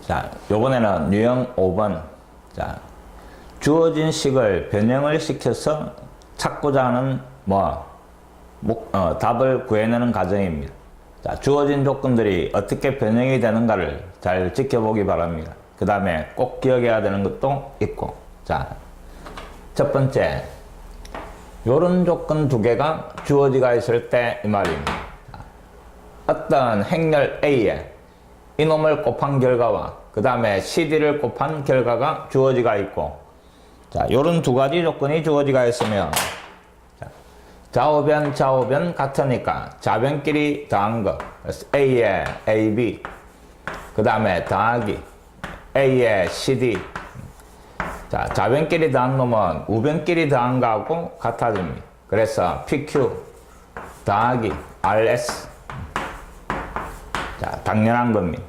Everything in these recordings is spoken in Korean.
자, 요번에는 유형 5번. 자, 주어진 식을 변형을 시켜서 찾고자 하는 답을 구해내는 과정입니다. 자, 주어진 조건들이 어떻게 변형이 되는가를 잘 지켜보기 바랍니다. 그 다음에 꼭 기억해야 되는 것도 있고. 자, 첫 번째, 요런 조건 두 개가 주어지가 있을 때 이 말입니다. 어떤 행렬 A에 이놈을 곱한 결과와 그 다음에 CD를 곱한 결과가 주어지가 있고, 자, 요런 두 가지 조건이 주어지가 있으면, 자, 좌우변 같으니까 좌변끼리 더한 거, A에 AB, 그 다음에 더하기 A에 CD. 자, 좌변끼리 더한 놈은 우변끼리 더한 거하고 같아집니다. 그래서 PQ 더하기 RS. 자, 당연한 겁니다.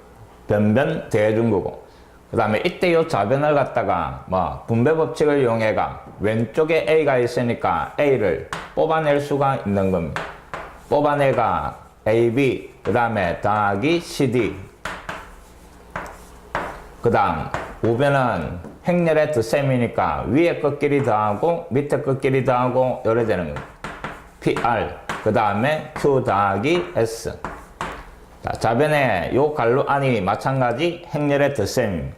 변변 대해준 거고. 그 다음에 이때 요 좌변을 갖다가 분배 법칙을 이용해가 왼쪽에 A가 있으니까 A를 뽑아낼 수가 있는 겁니다. 뽑아내가 AB, 그 다음에 더하기 CD. 그 다음 우변은 행렬의 덧셈이니까 위에 것끼리 더하고 밑에 것끼리 더하고 요래 되는 겁니다. PR, 그 다음에 Q 더하기 S. 자, 좌변에 요 갈로 안이 마찬가지 행렬의 덧셈입니다.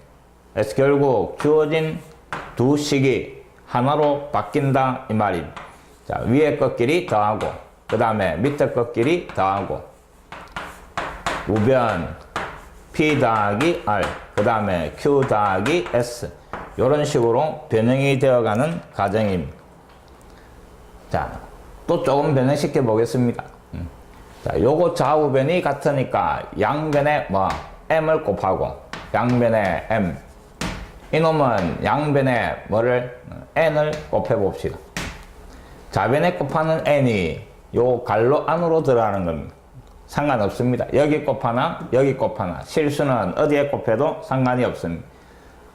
그래서 결국 주어진 두 식이 하나로 바뀐다 이 말입니다. 자, 위에 것끼리 더하고 그 다음에 밑에 것끼리 더하고 우변 P 더하기 R, 그 다음에 Q 더하기 S, 이런 식으로 변형이 되어가는 과정입니다. 자, 또 조금 변형시켜 보겠습니다. 자, 요거 좌우변이 같으니까 양변에 M을 곱하고 양변에 M, 이놈은 양변에 N을 곱해 봅시다. 좌변에 곱하는 N이 요 갈로 안으로 들어가는 겁니다. 상관없습니다. 여기 곱하나 여기 곱하나 실수는 어디에 곱해도 상관이 없습니다.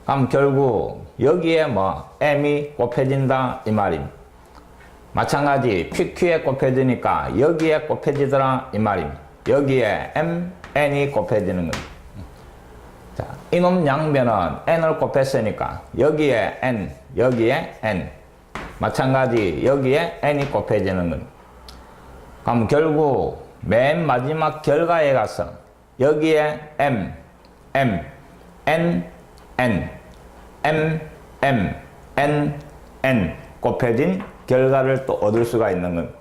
그럼 결국 여기에 M이 곱해진다 이 말입니다. 마찬가지 PQ에 곱해지니까 여기에 곱해지더라 이 말입니다. 여기에 M, N이 곱해지는 겁니다. 자, 이놈 양변은 N을 곱했으니까 여기에 N, 여기에 N. 마찬가지 여기에 N이 곱해지는 겁니다. 그럼 결국 맨 마지막 결과에 가서 여기에 M, M, N, N, M, M, N, N 곱해진 결과를 또 얻을 수가 있는 겁니다.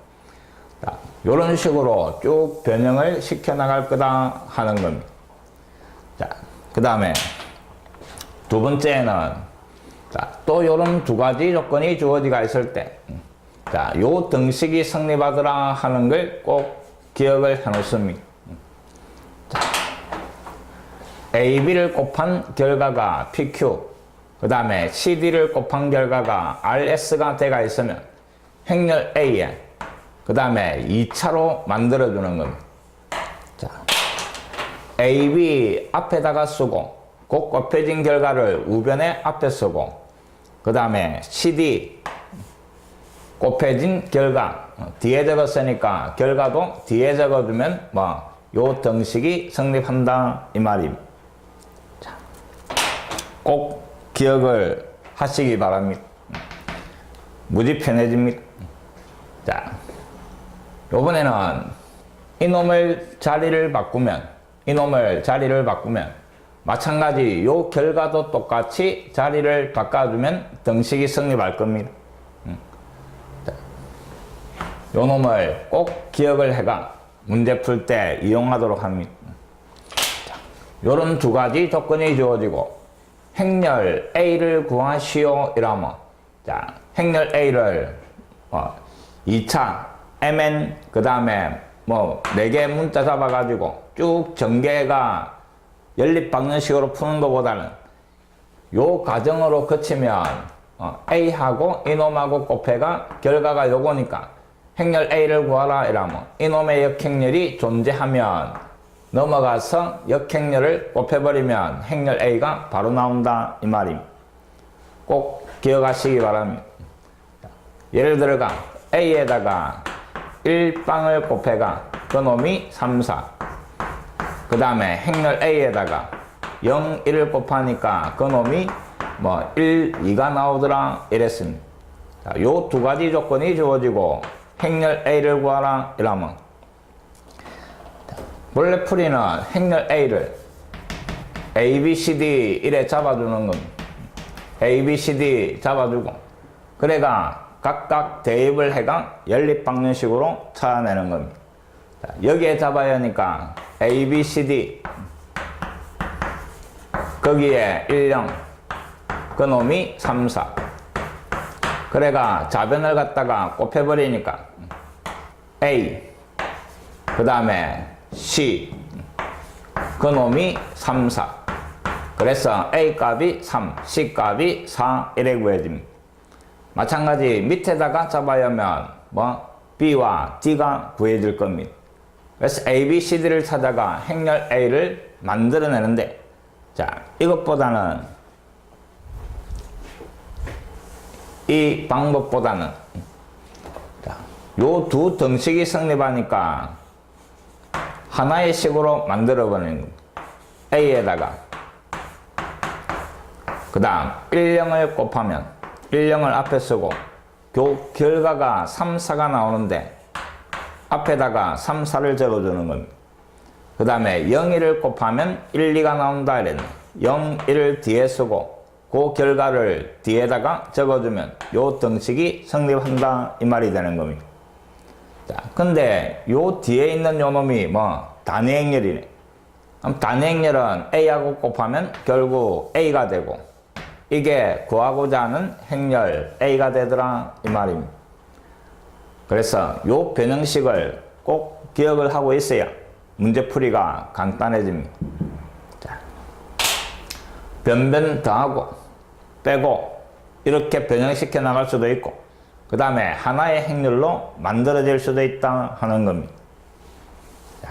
자, 이런 식으로 쭉 변형을 시켜나갈 거다 하는 겁니다. 자, 그 다음에 두 번째는, 자, 또 이런 두 가지 조건이 주어지가 있을 때, 자, 요 등식이 성립하더라 하는 걸 꼭 기억을 해 놓습니다. 자, AB를 곱한 결과가 PQ, 그 다음에 CD를 곱한 결과가 RS가 돼가 있으면 행렬 A에 그 다음에 2차로 만들어주는 겁니다. 자, AB 앞에다가 쓰고 곧 곱해진 결과를 우변에 앞에 쓰고 그 다음에 CD 곱해진 결과 뒤에 적었으니까 결과도 뒤에 적어두면 요 등식이 성립한다 이 말입니다. 자, 꼭 기억을 하시기 바랍니다. 무지 편해집니다. 자, 요번에는 이놈을 자리를 바꾸면 마찬가지 요 결과도 똑같이 자리를 바꿔주면 등식이 성립할 겁니다. 자, 요 놈을 꼭 기억을 해가 문제 풀 때 이용하도록 합니다. 자, 요런 두 가지 조건이 주어지고 행렬 A를 구하시오 이라면, 자, 행렬 A를 2차 MN 그 다음에 4개 문자 잡아가지고 쭉 전개가 연립방정식으로 푸는 것보다는 요 과정으로 거치면 A하고 이놈하고 곱해가 결과가 요거니까 행렬 A를 구하라 이라면 이놈의 역행렬이 존재하면 넘어가서 역행렬을 곱해버리면 행렬 A가 바로 나온다 이 말입니다. 꼭 기억하시기 바랍니다. 예를 들어가 A에다가 1빵을 곱해가 그 놈이 3, 4. 그 다음에 행렬 A에다가 0, 1을 곱하니까 그놈이 뭐 1, 2가 나오더라 이랬습니다. 자, 요 두 가지 조건이 주어지고 행렬 A를 구하라 이러면 원래 풀이는 행렬 A를 A, B, C, D 이래 잡아주는 겁니다. A, B, C, D 잡아주고 그래가 각각 대입을 해가 연립방정식으로 찾아내는 겁니다. 자, 여기에 잡아야 하니까 A, B, C, D 거기에 1, 0 그놈이 3, 4 그래가 좌변을 갖다가 곱해버리니까 A 그 다음에 C 그놈이 3, 4 그래서 A 값이 3, C 값이 4 이래 구해집니다. 마찬가지 밑에다가 잡아야 하면 뭐 B와 D가 구해질 겁니다. 그래서 A, B, C, D를 찾아가 행렬 A를 만들어내는데 자 이것보다는 이 방법보다는 요 두 등식이 성립하니까 하나의 식으로 만들어버리는 겁니다. A에다가 그 다음 1,0을 곱하면 1,0을 앞에 쓰고 결과가 3, 4가 나오는데 앞에다가 3, 4를 적어주는 겁니다. 그 다음에 0, 1을 곱하면 1, 2가 나온다 이랬네. 0, 1을 뒤에 쓰고 그 결과를 뒤에다가 적어주면 요 등식이 성립한다 이 말이 되는 겁니다. 자, 근데 요 뒤에 있는 요 놈이 뭐 단위행렬이네. 그럼 단위행렬은 A하고 곱하면 결국 A가 되고 이게 구하고자 하는 행렬 A가 되더라 이 말입니다. 그래서 요 변형식을 꼭 기억을 하고 있어야 문제풀이가 간단해집니다. 자, 변변 더하고 빼고 이렇게 변형시켜 나갈 수도 있고 그 다음에 하나의 행렬로 만들어질 수도 있다 하는 겁니다. 자.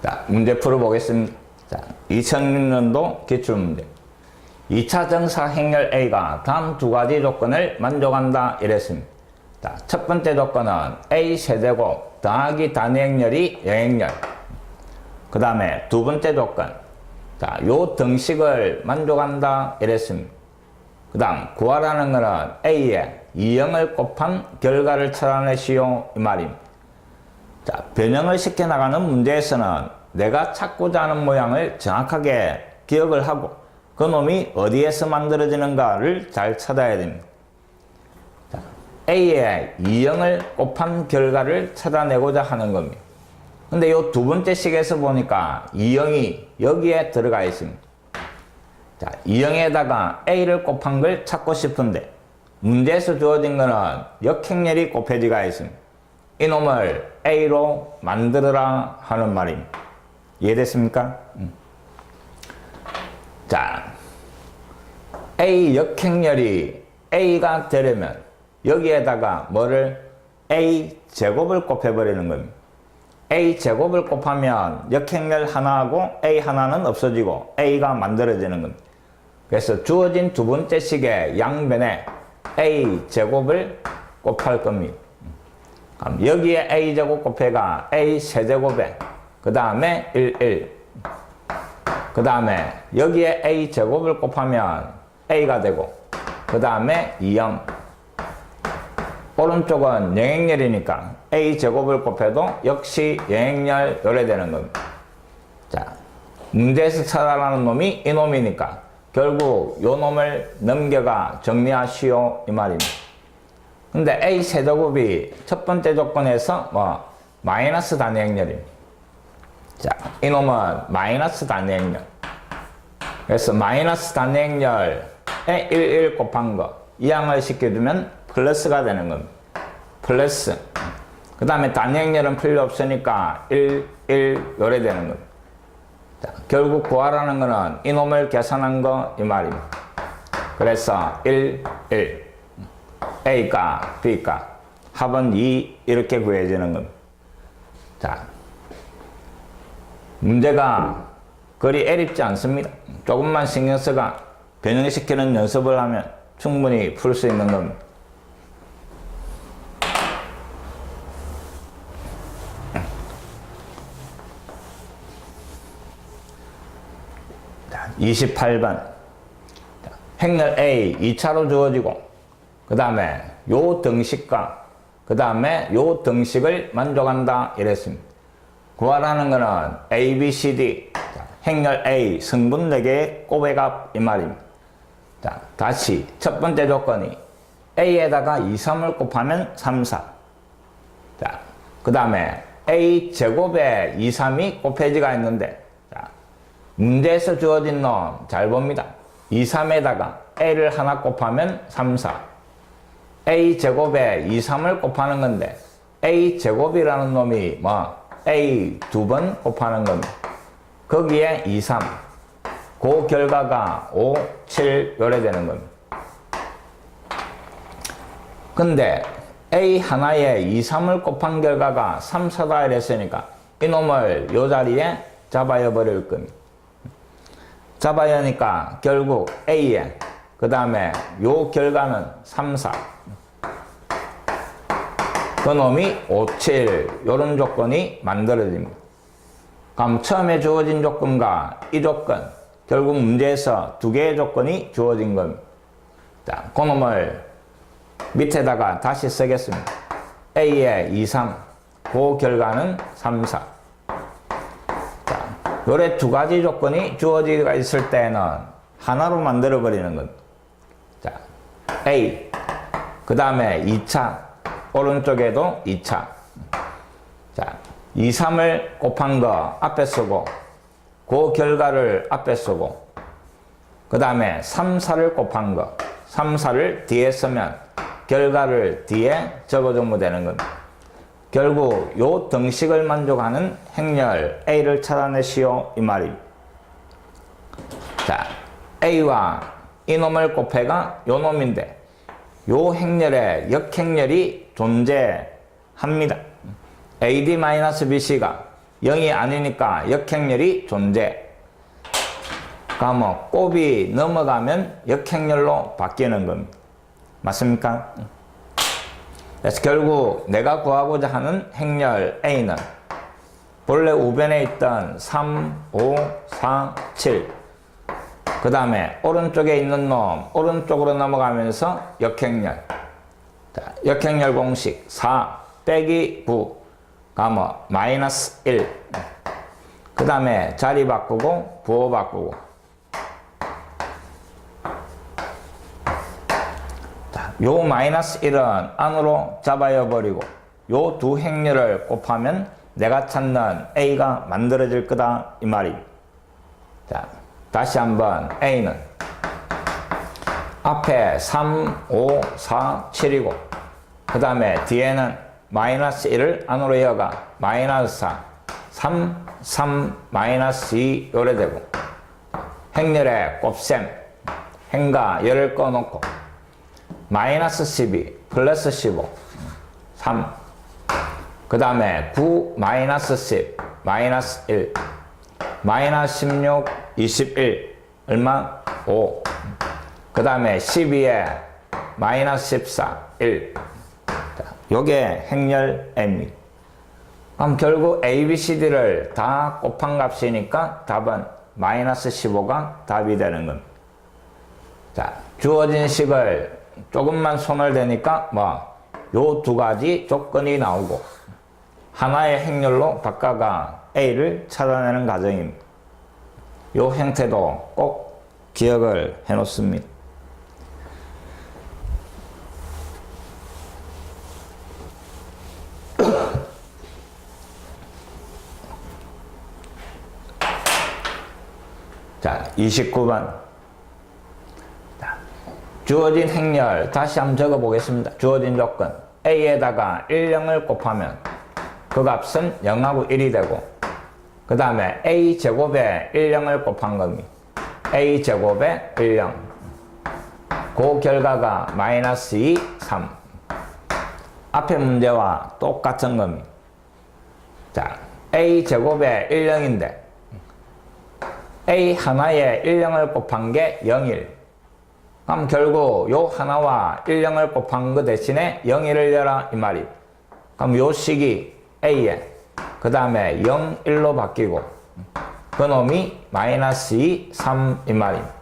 자, 문제 풀어보겠습니다. 자, 2006년도 기출문제. 2차 정사 행렬 A가 다음 두 가지 조건을 만족한다 이랬습니다. 자, 첫 번째 조건은 A 세제곱 더하기 단위행렬이 여행렬. 그 다음에 두 번째 조건. 자, 요 등식을 만족한다 이랬습니다. 그 다음 구하라는 거는 A에 2,0을 곱한 결과를 찾아내시오 이 말입니다. 자, 변형을 시켜나가는 문제에서는 내가 찾고자 하는 모양을 정확하게 기억을 하고 그 놈이 어디에서 만들어지는가를 잘 찾아야 됩니다. 자, A에 2,0을 곱한 결과를 찾아내고자 하는 겁니다. 근데 요 두 번째 식에서 보니까 2,0이 여기에 들어가 있습니다. 자, 2,0에다가 A를 곱한 걸 찾고 싶은데 문제에서 주어진 거는 역행렬이 곱해지가 있습니다. 이놈을 A로 만들어라 하는 말입니다. 이해됐습니까? 자, A 역행렬이 A가 되려면 여기에다가 뭐를 A 제곱을 곱해버리는 겁니다. A 제곱을 곱하면 역행렬 하나하고 A 하나는 없어지고 A가 만들어지는 겁니다. 그래서 주어진 두 번째 식의 양변에 A 제곱을 곱할 겁니다. 그럼 여기에 A 제곱 곱해가 A 세제곱에 그 다음에 1, 1 그 다음에 여기에 A 제곱을 곱하면 A가 되고 그 다음에 2, 0 오른쪽은 영행렬이니까 A 제곱을 곱해도 역시 영행렬 요래 되는 겁니다. 자, 문제에서 찾아라는 놈이 이 놈이니까 결국 요 놈을 넘겨가 정리하시오 이 말입니다. 근데 A 세제곱이 첫 번째 조건에서 뭐 마이너스 단위행렬입니다. 자, 이 놈은 마이너스 단위행렬. 그래서 마이너스 단위행렬에 1, 1 곱한 거 이항을 시켜주면 플러스가 되는 겁니다. 플러스. 그 다음에 단위행렬은 필요 없으니까 1, 1 요래 되는 겁니다. 자, 결국 구하라는 거는 이놈을 계산한 거 이 말입니다. 그래서 1, 1 A가 B가 합은 2 이렇게 구해지는 겁니다. 자, 문제가 그리 어렵지 않습니다. 조금만 신경 써가 변형시키는 연습을 하면 충분히 풀 수 있는 겁니다. 28번. 행렬 A 2차로 주어지고, 그 다음에 요 등식과 그 다음에 요 등식을 만족한다 이랬습니다. 구하라는 거는 A, B, C, D. 자, 행렬 A 성분 4개의 곱의 값 이 말입니다. 자, 다시 첫 번째 조건이 A에다가 2, 3을 곱하면 3, 4. 자, 그 다음에 A 제곱에 2, 3이 곱해지가 있는데, 자, 문제에서 주어진 놈 잘 봅니다. 2, 3에다가 A를 하나 곱하면 3, 4. A 제곱에 2, 3을 곱하는 건데, A 제곱이라는 놈이 뭐, A 2번 곱하는 겁니다. 거기에 2, 3. 그 결과가 5, 7 요래 되는 겁니다. 근데 A 하나에 2, 3을 곱한 결과가 3, 4다 이랬으니까 이놈을 요 자리에 잡아여 버릴 겁니다. 잡아야 하니까 결국 A에 그 다음에 요 결과는 3, 4. 그 놈이 5, 7 요런 조건이 만들어집니다. 그럼 처음에 주어진 조건과 이 조건 결국 문제에서 2개의 조건이 주어진 겁니다. 자, 그 놈을 밑에다가 다시 쓰겠습니다. A에 2, 3 그 결과는 3, 4. 자, 요래 2가지 조건이 주어지가 있을 때는 하나로 만들어 버리는 겁니다. 자, A 그 다음에 2차 오른쪽에도 2차. 자, 2, 3을 곱한 거 앞에 쓰고 그 결과를 앞에 쓰고 그 다음에 3, 4를 곱한 거 3, 4를 뒤에 쓰면 결과를 뒤에 적어주면 되는 겁니다. 결국 요 등식을 만족하는 행렬 A를 찾아내시오 이 말입니다. 자, A와 이놈을 곱해가 요 놈인데 요 행렬에 역행렬이 존재합니다. AD-BC가 0이 아니니까 역행렬이 존재. 그러면 곱이 넘어가면 역행렬로 바뀌는 겁니다. 맞습니까? 그래서 결국 내가 구하고자 하는 행렬 A는 본래 우변에 있던 3, 5, 4, 7 그 다음에 오른쪽에 있는 놈 오른쪽으로 넘어가면서 역행렬. 자, 역행렬 공식 4 빼기 9 가면 마이너스 1. 그 다음에 자리 바꾸고 부호 바꾸고. 자, 요 마이너스 1은 안으로 잡아여 버리고 요 2 행렬을 곱하면 내가 찾는 A가 만들어질 거다 이 말입니다. 자, 다시 한번 A는 앞에 3, 5, 4, 7이고 그 다음에 뒤에는 마이너스 1을 안으로 이어가 마이너스 4, 3, 3, 마이너스 2 요래 되고 행렬의 곱셈 행과 열을 꺼놓고 마이너스 12 플러스 15 3 그 다음에 9 마이너스 10 마이너스 1 마이너스 16 21 얼마? 5 그 다음에 12에 마이너스 14 1 요게 행렬 M입니다. 그럼 결국 A, B, C, D를 다 곱한 값이니까 답은 마이너스 15가 답이 되는 겁니다. 자, 주어진 식을 조금만 손을 대니까 뭐 요 2가지 조건이 나오고 하나의 행렬로 바꿔가 A를 찾아내는 과정입니다. 요 형태도 꼭 기억을 해 놓습니다. 자, 29번. 자, 주어진 행렬 다시 한번 적어 보겠습니다. 주어진 조건 A에다가 1, 0을 곱하면 그 값은 0하고 1이 되고 그 다음에 A 제곱에 1, 0을 곱한 겁니다. A 제곱에 1, 0 그 결과가 마이너스 2, 3 앞에 문제와 똑같은 겁니다. 자, A 제곱에 1, 0인데 A 하나에 1, 0을 곱한 게 0일. 그럼 결국 요 하나와 1, 0을 곱한 거 대신에 0일을 열라 이 말이. 그럼 요 식이 A에 그 다음에 0, 1로 바뀌고 그놈이 마이너스 2, 3 이 말입니다.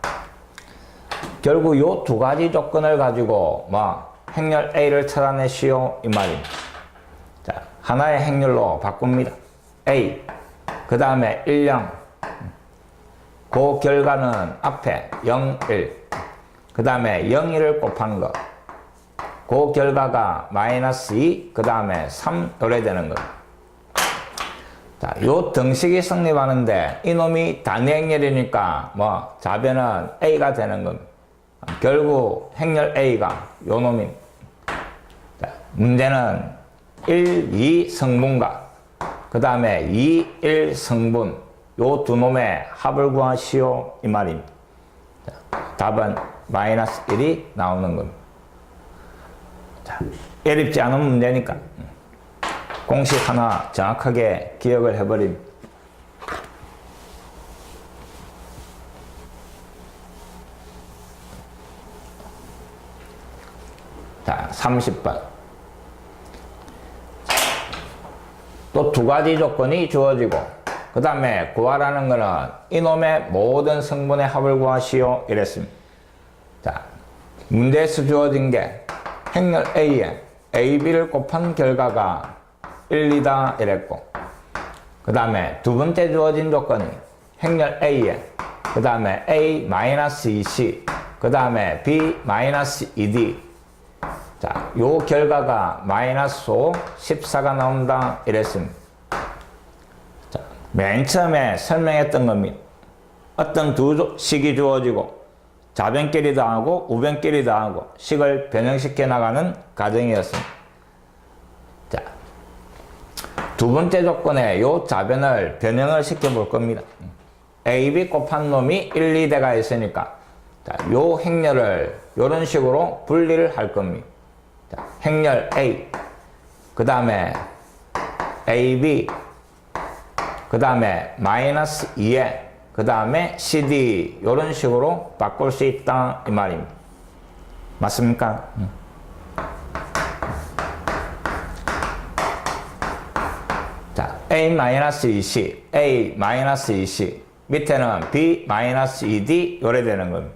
결국 요 두 가지 조건을 가지고 행렬 A를 찾아내시오 이 말입니다. 자, 하나의 행렬로 바꿉니다. A, 그 다음에 1, 0. 그 결과는 앞에 0, 1. 그 다음에 0, 1을 곱한 거. 그 결과가 마이너스 2, 그 다음에 3 이래 되는 거. 자, 요 등식이 성립하는데 이놈이 단위 행렬이니까 자변은 A가 되는 겁니다. 결국 행렬 A가 요 놈입니다. 자, 문제는 1, 2 성분과 그 다음에 2, 1 성분 요 두 놈의 합을 구하시오 이 말입니다. 자, 답은 마이너스 1이 나오는 겁니다. 자, 어렵지 않은 문제니까 공식 하나 정확하게 기억을 해버립니다. 자, 30번. 또 두 가지 조건이 주어지고, 그 다음에 구하라는 거는 이놈의 모든 성분의 합을 구하시오 이랬습니다. 자, 문제에서 주어진 게 행렬 A에 A, B를 곱한 결과가 1, 2다 이랬고, 그 다음에 두 번째 주어진 조건이 행렬 A에 그 다음에 A-2C 그 다음에 B-2D 자, 요 결과가 마이너스 5, 14가 나온다 이랬습니다. 자, 맨 처음에 설명했던 겁니다. 어떤 두 식이 주어지고 좌변끼리 더하고 우변끼리 더하고 식을 변형시켜 나가는 과정이었습니다. 자, 두 번째 조건에 요 좌변을 변형을 시켜 볼 겁니다. AB 곱한 놈이 1, 2대가 있으니까 자, 요 행렬을 요런 식으로 분리를 할 겁니다. 자, 행렬 A, 그 다음에 AB, 그 다음에 마이너스 2에 그 다음에 CD 이런 식으로 바꿀 수 있다 이 말입니다. 맞습니까? 자, A-2C, A-2C 밑에는 B-2D 요래 되는 겁니다.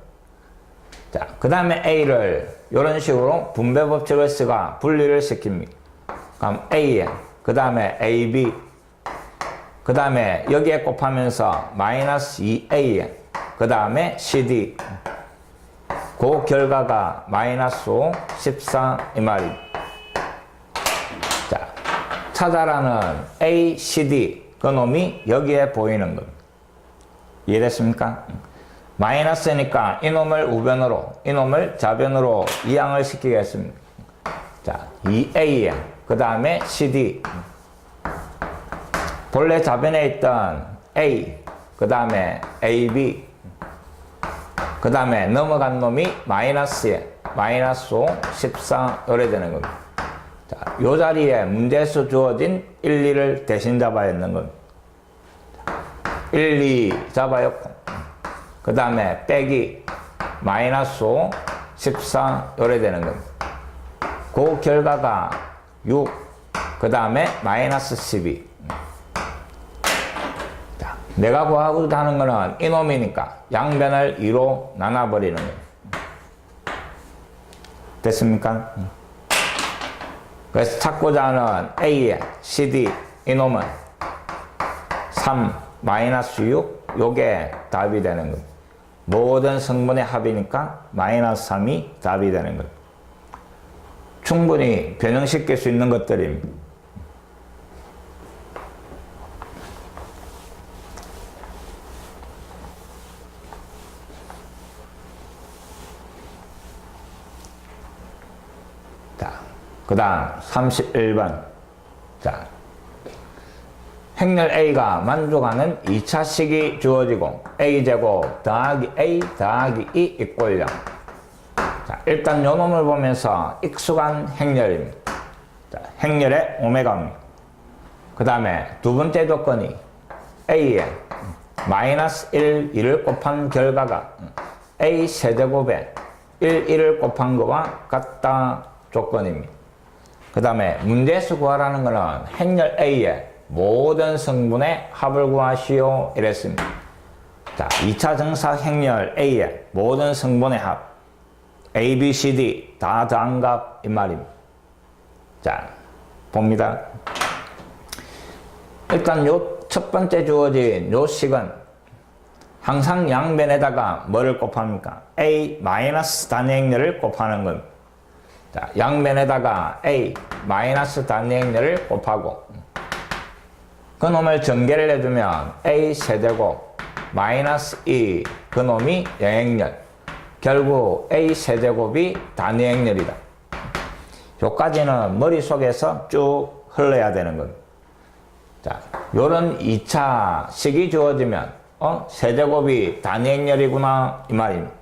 자, 그 다음에 A를 이런 식으로 분배 법칙을 쓰가 분리를 시킵니다. 그럼 A에 그 다음에 AB 그 다음에 여기에 곱하면서 마이너스 2A에 그 다음에 CD 그 결과가 마이너스 5, 14 이 말입니다. 자, 찾아라는 A, CD 그 놈이 여기에 보이는 겁니다. 이해됐습니까? 마이너스니까 이놈을 우변으로 이놈을 좌변으로 이항을 시키겠습니다. 자, 2A에 그 다음에 CD 본래 좌변에 있던 A 그 다음에 AB 그 다음에 넘어간 놈이 마이너스에 마이너스 5, 14 이래 되는 겁니다. 자, 요 자리에 문제에서 주어진 1, 2를 대신 잡아야 했는 겁니다. 1, 2 잡아였고 그 다음에 빼기 마이너스 5, 14 요래 되는 겁니다. 그 결과가 6, 그 다음에 마이너스 12. 자, 내가 구하고자 하는 거는 이놈이니까 양변을 2로 나눠버리는 거예요. 됐습니까? 그래서 찾고자 하는 A의 CD 이놈은 3, 마이너스 6 요게 답이 되는 겁니다. 모든 성분의 합이니까 마이너스 3이 답이 되는 겁니다. 충분히 변형시킬 수 있는 것들입니다. 자, 그 다음 31번. 자, 행렬 A가 만족하는 2차식이 주어지고 A제곱 더하기 A 더하기 2 이꼴 0. 자, 일단 요 놈을 보면서 익숙한 행렬입니다. 자, 행렬의 오메가입니다. 그 다음에 두 번째 조건이 A에 마이너스 1, 2를 곱한 결과가 A 세제곱에 1, 1을 곱한 것과 같다 조건입니다. 그 다음에 문제에서 구하라는 것은 행렬 A에 모든 성분의 합을 구하시오. 이랬습니다. 자, 2차 정사 행렬 A의 모든 성분의 합. A, B, C, D 다 더한 값 이 말입니다. 자, 봅니다. 일단 요 첫 번째 주어진 요 식은 항상 양변에다가 뭐를 곱합니까? A 마이너스 단위행렬을 곱하는 겁니다. 자, 양변에다가 A 마이너스 단위행렬을 곱하고 그놈을 전개를 해주면 A 세제곱 마이너스 2 그놈이 여행렬 결국 A 세제곱이 단위행렬이다. 요까지는 머릿속에서 쭉 흘러야 되는 겁니다. 자, 요런 2차 식이 주어지면 세제곱이 단위행렬이구나 이 말입니다.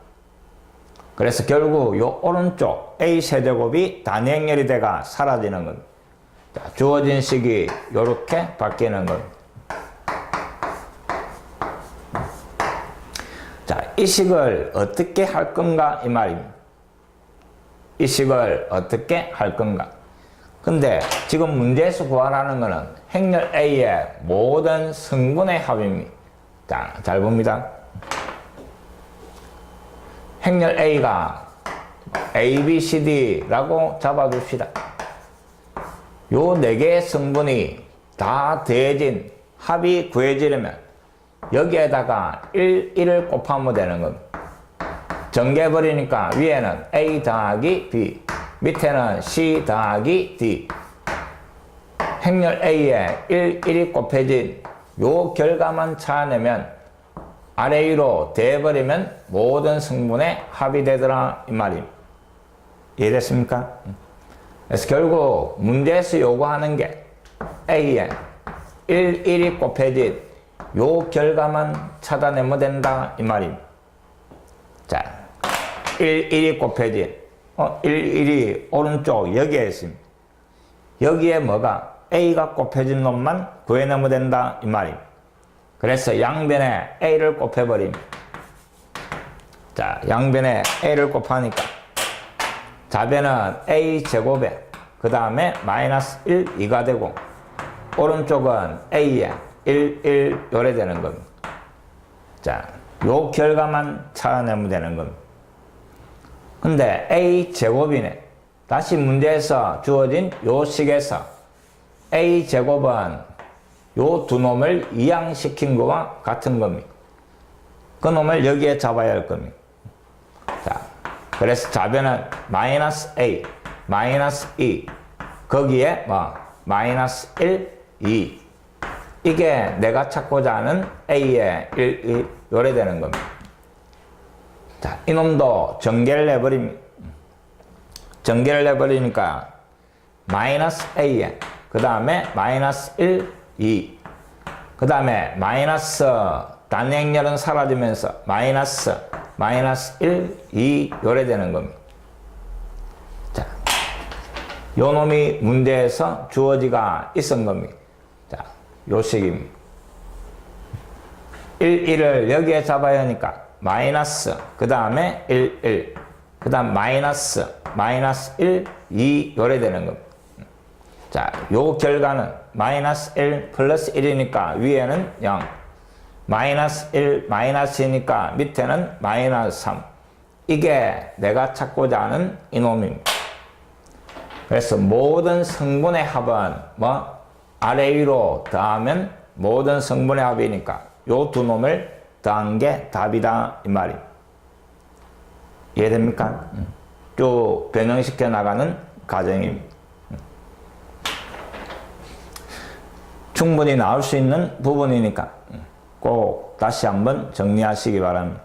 그래서 결국 요 오른쪽 A 세제곱이 단위행렬이 돼가 사라지는 겁니다. 자, 주어진 식이 요렇게 바뀌는 겁니다. 자, 이 식을 어떻게 할 건가 이 말입니다. 이 식을 어떻게 할 건가. 근데 지금 문제에서 구하라는 것은 행렬 A의 모든 성분의 합입니다. 자, 잘 봅니다. 행렬 A가 A, B, C, D라고 잡아둡시다. 요 4개의 성분이 다 더해진 합이 구해지려면 여기에다가 1을 곱하면 되는 겁니다. 전개해버리니까 위에는 A 더하기 B, 밑에는 C 더하기 D. 행렬 A에 1이 곱해진 요 결과만 찾아내면 아래 위로 대버리면 모든 성분의 합이 되더라 이 말입니다. 이해됐습니까? 그래서 결국 문제에서 요구하는 게 A에 1이 곱해진 요 결과만 찾아내면 된다 이 말입니다. 자, 1이 곱해진 1이 오른쪽 여기에 있습니다. 여기에 뭐가 A가 곱해진 놈만 구해내면 된다 이 말입니다. 그래서 양변에 A를 곱해버립니다. 자, 양변에 A를 곱하니까 좌변은 A 제곱에 그 다음에 마이너스 1, 2가 되고 오른쪽은 A에 1 요래 되는 겁니다. 자, 요 결과만 찾아내면 되는 겁니다. 근데 A 제곱이네. 다시 문제에서 주어진 요 식에서 A 제곱은 요 두 놈을 이항시킨 거와 같은 겁니다. 그 놈을 여기에 잡아야 할 겁니다. 자, 그래서 좌변은 마이너스 A, 마이너스 2, 거기에 마이너스 1, 2. 이게 내가 찾고자 하는 A의 1, 2 요래 되는 겁니다. 자, 이놈도 전개를 해버립니다. 전개를 해버리니까 마이너스 A에 그 다음에 마이너스 1, 2. 그 다음에 마이너스 단행렬은 사라지면서 마이너스 1, 2 요래 되는 겁니다. 자, 요 놈이 문제에서 주어지가 있은 겁니다. 자, 요 식입니다. 1을 여기에 잡아야 하니까 마이너스 그 다음에 1, 그 다음 마이너스 1, 2 요래 되는 겁니다. 자, 요 결과는 마이너스 1 플러스 1이니까 위에는 0 마이너스 1 마이너스이니까 밑에는 마이너스 3. 이게 내가 찾고자 하는 이놈입니다. 그래서 모든 성분의 합은 아래 위로 더하면 모든 성분의 합이니까 요 두 놈을 더한 게 답이다 이 말입니다. 이해됩니까? 쭉 변형시켜 나가는 과정입니다. 충분히 나올 수 있는 부분이니까 꼭 다시 한번 정리하시기 바랍니다.